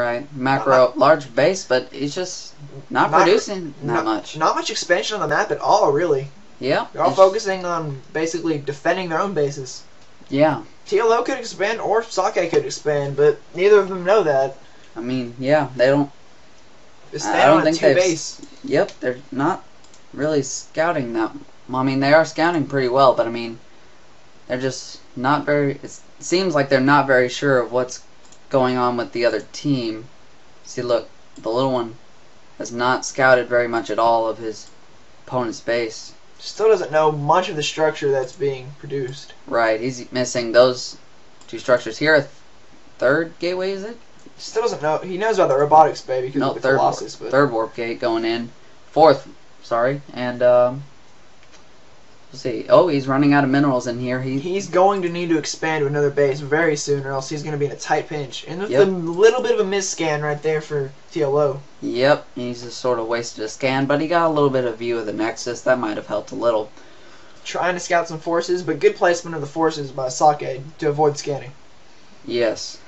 Right, macro, large base, but it's just not producing that much. Not much expansion on the map at all, really. Yeah. They're all focusing on basically defending their own bases. Yeah. TLO could expand or aTnSocke could expand, but neither of them know that. I mean, yeah, they don't. I don't think they've. Base. Yep, they're not really scouting that. Well, I mean, they are scouting pretty well, but I mean, they're just not very. It seems like they're not very sure of what's going on with the other team. See, look, the little one has not scouted very much at all of his opponent's base. Still doesn't know much of the structure that's being produced. Right, he's missing those two structures here. A third gateway, is it? Still doesn't know. He knows about the robotics bay because of the Colossus. Third warp gate going in. Fourth, sorry, and let's see. Oh, he's running out of minerals in here. He's going to need to expand to another base very soon, or else he's going to be in a tight pinch. And with a little bit of a misscan right there for TLO. Yep, he's just sort of wasted a scan, but he got a little bit of view of the Nexus. That might have helped a little. Trying to scout some forces, but good placement of the forces by aTnSocke to avoid scanning. Yes.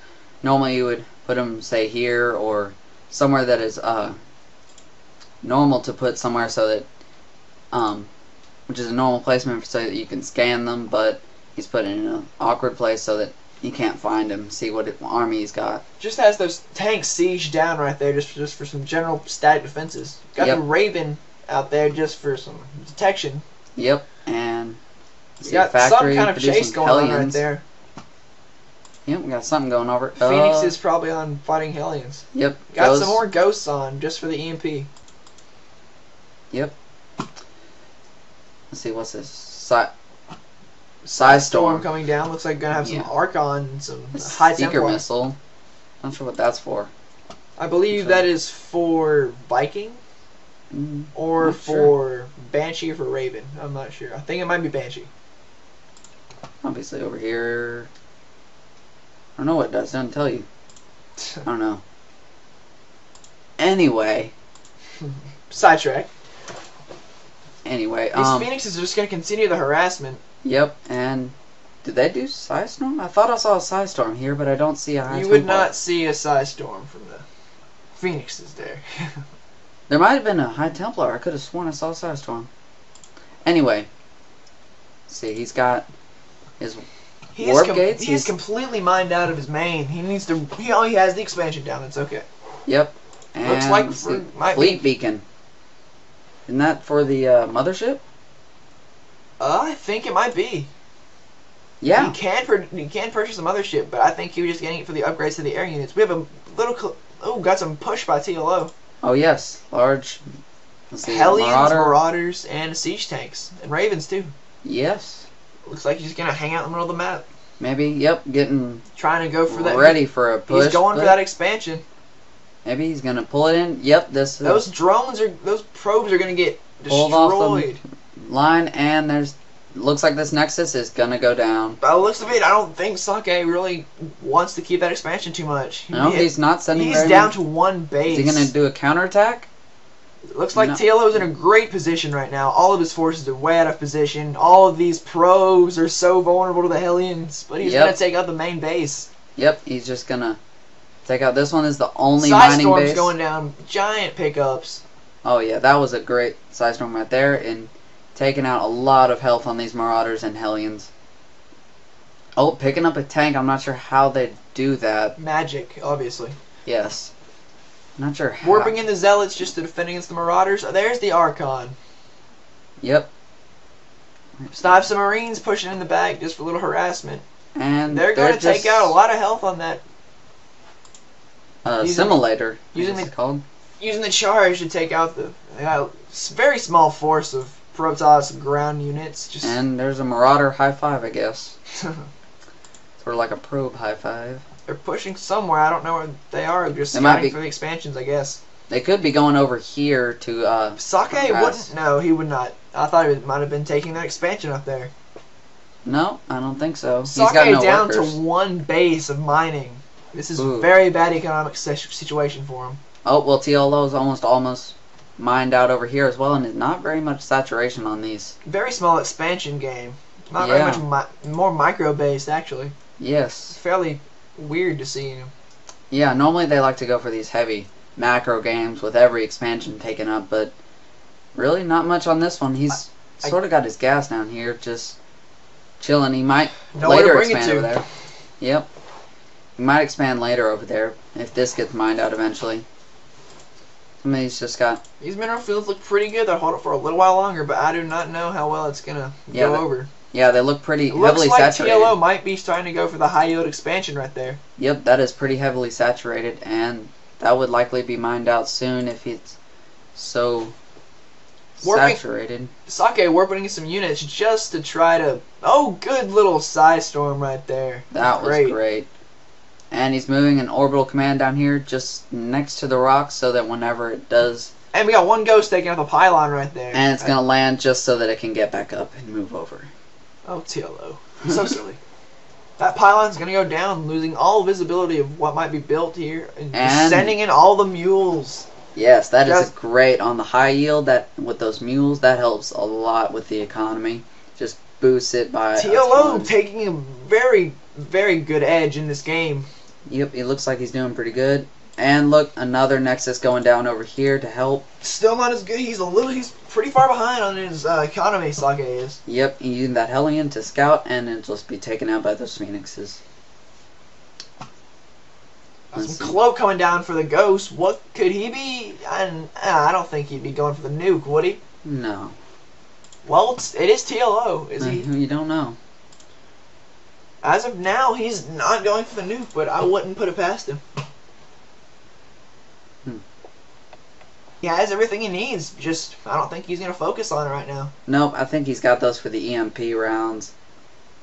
Normally you would put him, say, here or somewhere that is normal to put somewhere so that which is a normal placement so that you can scan them, but he's put it in an awkward place so that you can't find him, see what army he's got. Just has those tanks sieged down right there just for some general static defenses. Got the Raven out there just for some detection. Yep, and you got some kind of chase going on right there. Yep, we got something going over. Phoenix is probably on fighting Hellions. Yep. Got some more ghosts on just for the EMP. Yep. Let's see, what's this? Storm coming down. Looks like gonna have some Archon and some high Seeker missile. Not sure what that's for. I believe that is for Viking or for Banshee or for Raven. I'm not sure. I think it might be Banshee. Obviously over here. I don't know what it does. It doesn't tell you. I don't know. Anyway. Sidetrack. Anyway, these Phoenixes are just going to continue the harassment. Yep, and did they do Psystorm? I thought I saw a Psystorm here, but I don't see a High You would not see a Psystorm from the Phoenixes there. There might have been a High Templar. I could have sworn I saw a Psystorm. Anyway, see, he's got his warp gates. He's completely mined out of his main. He needs to. He only has the expansion down. It's okay. Yep. And looks like fleet beacon. Isn't that for the mothership? I think it might be. Yeah. He can purchase a mothership, but I think he was just getting it for the upgrades to the air units. We have a little. Got some push by TLO. Oh yes, large. Let's see, Hellions, Marauders, and siege tanks, and Ravens too. Yes. Looks like he's gonna hang out in the middle of the map. Maybe. Yep. Trying to go for that. Ready for a push. He's going for that expansion. Maybe he's gonna pull it in. Yep. Those probes are gonna get destroyed. Off the line, and looks like this Nexus is gonna go down. By the looks of it, I don't think aTnSocke really wants to keep that expansion too much. No, he's not sending. He's down to one base. Is he gonna do a counterattack? It looks like TLO's in a great position right now. All of his forces are way out of position. All of these probes are so vulnerable to the Hellions, but he's gonna take out the main base. Yep, he's just gonna take out. This one is the only mining base. Psystorm's going down. Giant pickups. Oh yeah, that was a great Psystorm right there, and taking out a lot of health on these Marauders and Hellions. Oh, picking up a tank. I'm not sure how they do that. Magic, obviously. Yes. Not sure how. Warping in the Zealots just to defend against the Marauders. There's the Archon. Yep. Still have some Marines pushing in the back just for a little harassment. And they're going to take out a lot of health on that. Simulator. Using the charge to take out the very small force of Protoss ground units. And there's a Marauder high five, I guess. Sort of like a probe high five. They're pushing somewhere. I don't know where they are. They're just scouting for the expansions, I guess. They could be going over here to aTnSocke wouldn't. No, he would not. I thought he might have been taking that expansion up there. No, I don't think so. aTnSocke down to one base of mining. This is a very bad economic situation for him. Oh, well, TLO is almost mined out over here as well, and there's not very much saturation on these. Very small expansion game. Not very much more micro-based, actually. Yes. It's fairly weird to see him. Yeah, normally they like to go for these heavy macro games with every expansion taken up, but really not much on this one. He's sort of got his gas down here, just chilling. He might later expand over there. Yep. He might expand later over there if this gets mined out eventually. I mean, he's just got... These mineral fields look pretty good. They'll hold it for a little while longer, but I do not know how well it's going to go over. Yeah, they look pretty heavily saturated. Looks like TLO might be starting to go for the high yield expansion right there. Yep, that is pretty heavily saturated, and that would likely be mined out soon if it's so saturated. aTnSocke warping some units just to try to... Oh, good little side storm right there. That was great. And he's moving an orbital command down here just next to the rocks so that whenever it does... And we got one ghost taking out the pylon right there. And it's going to land just so that it can get back up and move over. Oh, TLO. So silly. That pylon's going to go down, losing all visibility of what might be built here. And sending in all the mules. Yes, that is great on the high yield. That with those mules, that helps a lot with the economy. Just boosts it by TLO taking a very, very good edge in this game. Yep, he looks like he's doing pretty good. And look, another Nexus going down over here to help. Still not as good. He's pretty far behind on his economy, Socke is. Yep, he's using that Hellion to scout, and it'll just be taken out by those Phoenixes. Some cloak coming down for the ghost. What could he be? I don't think he'd be going for the nuke, would he? No. Well, it is TLO, is he? You don't know. As of now, he's not going for the nuke, but I wouldn't put it past him. He has everything he needs. Just, I don't think he's going to focus on it right now. Nope, I think he's got those for the EMP rounds.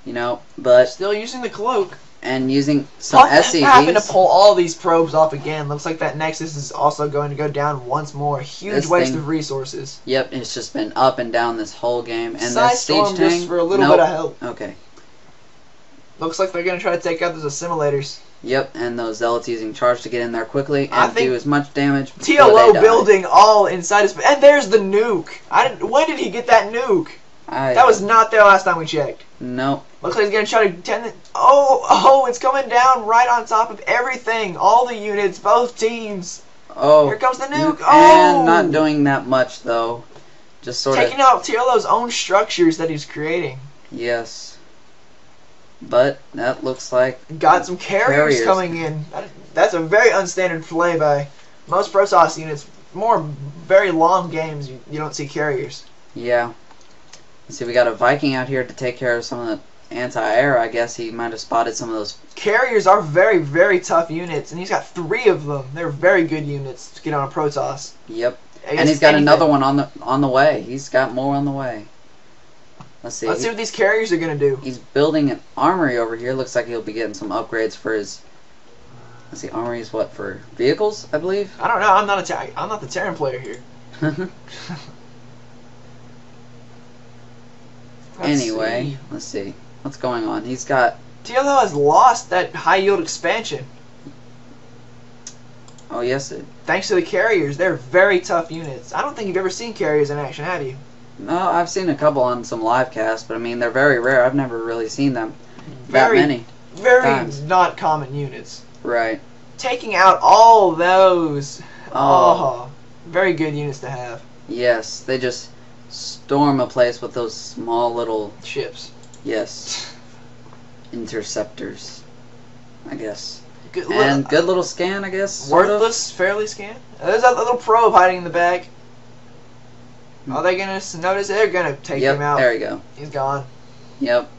You know, but... Still using the cloak. And using some SCVs. Having to pull all these probes off again. Looks like that Nexus is also going to go down once more. Huge waste of resources. Yep, it's just been up and down this whole game. And Side this siege storm tank, just for a little bit of help. Okay. Looks like they're going to try to take out those assimilators. Yep, and those zealots using charge to get in there quickly and do as much damage. TLO building all inside his... And there's the nuke. When did he get that nuke? That was not there last time we checked. Nope. Looks like he's going to try to tend... Oh, it's coming down right on top of everything. All the units, both teams. Oh. Here comes the nuke. And not doing that much, though. Just sort of... Taking out TLO's own structures that he's creating. Yes. But that looks like... Got some carriers coming in. That's a very unstandard play by most Protoss units. Very long games, you don't see carriers. Yeah. Let's see, we got a Viking out here to take care of some of the anti-air. I guess he might have spotted some of those. Carriers are very, very tough units, and he's got 3 of them. They're very good units to get on a Protoss. Yep. And he's got another one on the way. He's got more on the way. Let's see what these carriers are going to do. He's building an armory over here. Looks like he'll be getting some upgrades for his... Let's see, armory is what, for vehicles, I believe? I don't know. I'm not the Terran player here. Let's see. What's going on? He's got... TLO has lost that high yield expansion. Oh, yes. Thanks to the carriers. They're very tough units. I don't think you've ever seen carriers in action, have you? No, I've seen a couple on some live casts, but I mean, they're very rare. I've never really seen them that many. Very not common units. Right. Taking out all those. Oh, very good units to have. Yes, they just storm a place with those small little ships. Yes. Interceptors, I guess. Good little scan, I guess. Worthless, fairly scan. There's that little probe hiding in the back. Are they going to notice? They're going to take him out. There you go. He's gone. Yep.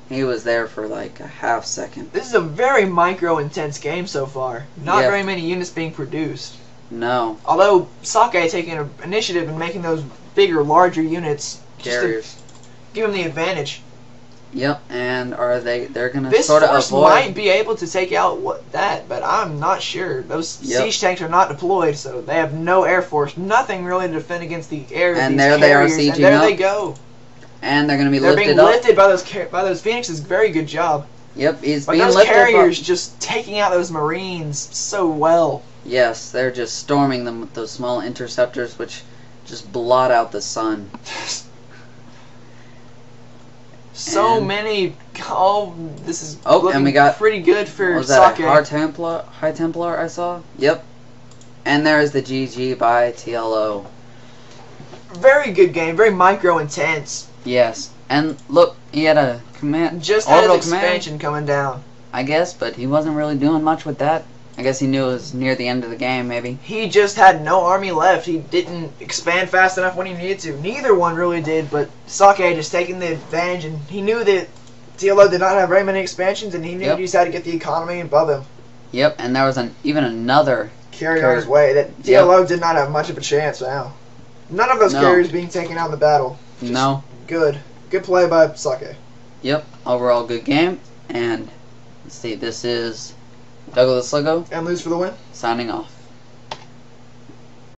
He was there for like a half second. This is a very micro-intense game so far. Not very many units being produced. No. Although aTnSocke taking an initiative and making those bigger, larger units. Carriers. Just to give them the advantage. Yep, and they're going to sort of avoid... This force might be able to take out but I'm not sure. Those siege tanks are not deployed, so they have no air force. Nothing really to defend against the air of these there carriers. They are sieging and there up. they go. And they're going to be They're lifted being lifted by those Phoenixes. Very good job. Yep, he's being those lifted. Carriers just taking out those Marines so well. Yes, they're just storming them with those small interceptors, which just blot out the sun. So And- many. Oh, this is Oh, looking and we got- pretty good for What was that, Socke. a High Templar I saw? Yep. And there's the GG by TLO. Very good game. Very micro intense. Yes. And look, he had a command. Just had his orbital command, expansion coming down. I guess, but he wasn't really doing much with that. I guess he knew it was near the end of the game, maybe. He just had no army left. He didn't expand fast enough when he needed to. Neither one really did, but Socke just taking the advantage, and he knew that TLO did not have very many expansions, and he knew Yep. he just had to get the economy above him. Yep, and there was even another. Carry on his way. That TLO did not have much of a chance now. None of those No. carriers being taken out in the battle. Just No. Good. Good play by Socke. Yep, overall good game. And let's see, this is Dugo the Slugo And lose for the win. signing off.